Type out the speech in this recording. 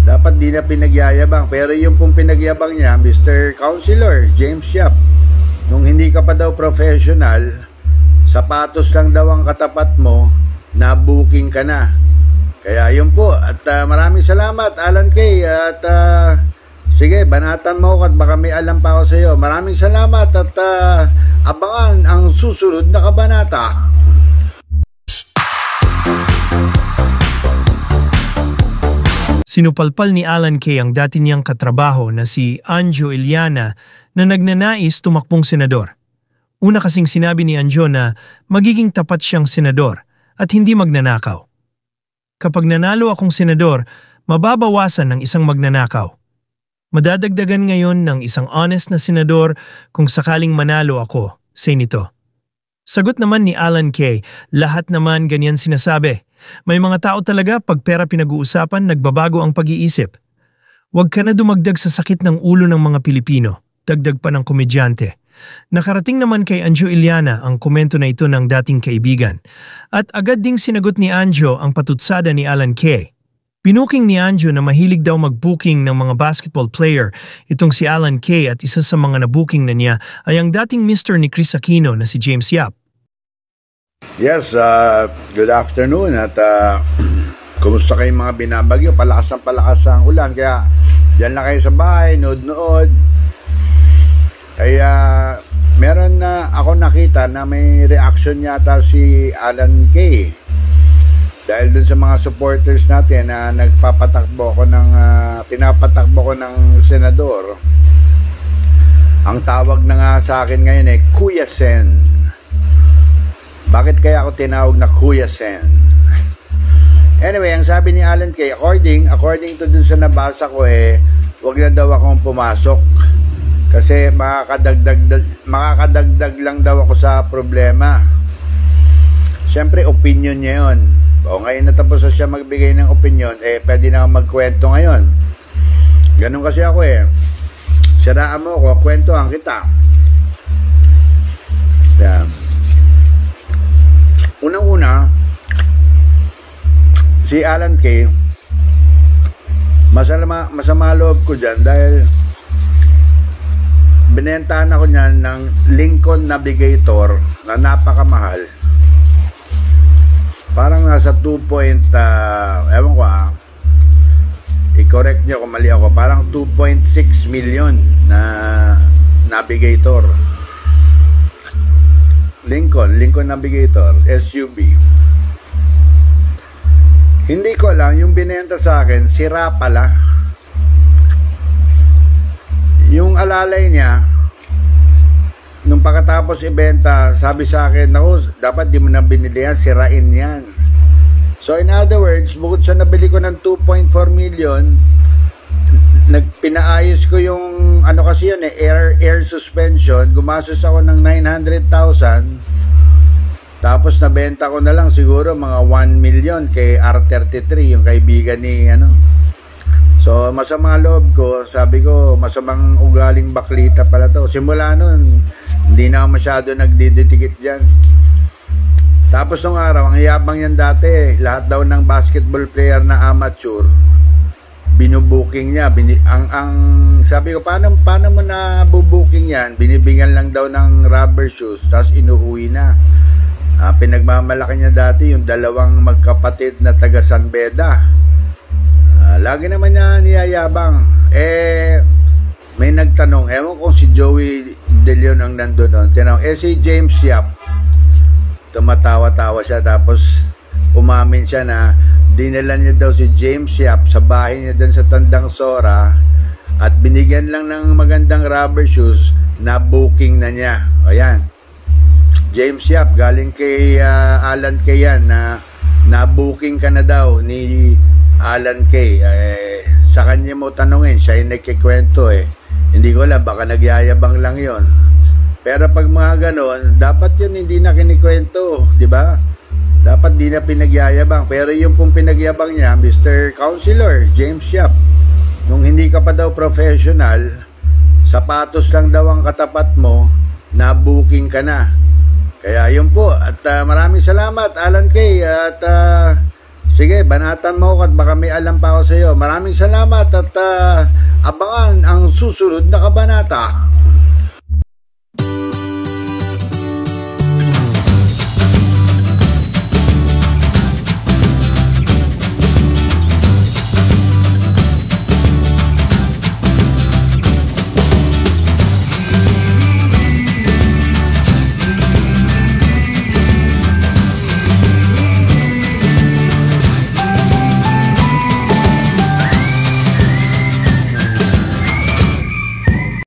Dapat di na pinagyayabang. Pero yung pong pinagyabang niya, Mr. Counselor James Yap, nung hindi ka pa daw professional, sapatos lang daw ang katapat mo, na-booking ka na. Kaya yun po. At maraming salamat, Alan Kay. At sige, banatan mo ako at baka may alam pa ako sa iyo. Maraming salamat at abangan ang susunod na kabanata. Sinupalpal ni Alan Kay ang dati niyang katrabaho na si Anjo Iliana na nagnanais tumakbong senador. Una kasing sinabi ni Anjo na magiging tapat siyang senador at hindi magnanakaw. Kapag nanalo akong senador, mababawasan ng isang magnanakaw. Madadagdagan ngayon ng isang honest na senador kung sakaling manalo ako, say nito. Sagot naman ni Alan Kay, lahat naman ganyan sinasabi. May mga tao talaga pag pera pinag-uusapan, nagbabago ang pag-iisip. Huwag ka na dumagdag sa sakit ng ulo ng mga Pilipino, dagdag pa ng komedyante. Nakarating naman kay Anjo Iliana ang komento na ito ng dating kaibigan. At agad ding sinagot ni Anjo ang patutsada ni Alan Kay. Pinuking ni Anjo na mahilig daw mag-booking ng mga basketball player itong si Alan Kay at isa sa mga na-booking na niya ay ang dating Mr. ni Chris Aquino na si James Yap. Yes, good afternoon at kumusta kayong mga binabagyo? Palakas ang ulan, kaya dyan lang kayo sa bahay, nood-nood. Kaya meron na ako nakita na may reaction yata si Alan Kay dahil dun sa mga supporters natin na pinapatakbo ko ng senador. Ang tawag na nga sa akin ngayon ay Kuya Sen. Bakit kaya ako tinawag na Kuya Sen? Anyway, ang sabi ni Alan Kay, according to dun sa nabasa ko wag na daw akong pumasok kasi makakadagdag lang daw ako sa problema. Siyempre, opinion niya yun. O ngayon natapos na siya magbigay ng opinion, pwede na akong magkwento ngayon. Ganun kasi ako Siraan mo ako, kwentuhan kita. Yeah. Unang-una, si Alan Kay, masama loob ko dyan dahil binentahan ako niyan ng Lincoln Navigator na napakamahal. Parang nasa 2 ewan ko i-correct niyo kung mali ako, parang 2.6 million na Navigator. Lincoln Navigator SUV. Hindi ko lang yung binenta sa akin, sira pala. Yung alalay niya nung pagkatapos ibenta, sabi sa akin, naku, dapat di mo na binili yan, sirain yan. So in other words, bukod sa nabili ko ng 2.4 million, pinaayos ko yung kasi yun air suspension, gumastos ako ng 900,000, tapos nabenta ko na lang siguro mga 1 million kay R33, yung kaibigan ni So masama loob ko, sabi ko masamang ugaling baklita pala to. Simula nun, hindi na ako masyado nagdidikit dyan. Tapos nung araw, ang yabang yan dati, lahat daw ng basketball player na amateur binubuking niya. Sabi ko, paano mo na bubuking yan? Binibigyan lang daw ng rubber shoes, tapos inuuwi na. Pinagmamalaki niya dati yung dalawang magkapatid na taga San Beda. Lagi naman niya niyayabang. May nagtanong, ewan kung si Joey De Leon ang nandun doon. Tinanong, si James Yap. Tumatawa-tawa siya, tapos umamin siya na dinala niya daw si James Yap sa bahay niya dun sa Tandang Sora at binigyan lang ng magandang rubber shoes na booking na niya. Ayan, James Yap, galing kay Alan Kay yan, na booking ka na daw ni Alan Kay. Sa kanya mo tanungin, siya yung nagkikwento hindi ko alam, baka nagyayabang lang yon. Pero pag mga ganon, dapat yun hindi na kinikwento, di ba? Dapat di na pinagyayabang. Pero yung pong pinagyabang niya, Mr. Counselor James Yap, nung hindi ka pa daw professional, sapatos lang daw ang katapat mo, na-booking ka na. Kaya yun po. At maraming salamat, Alan Kay. At Sige, banatan mo ako at baka may alam pa ako sa iyo. Maraming salamat at abangan ang susunod na kabanata.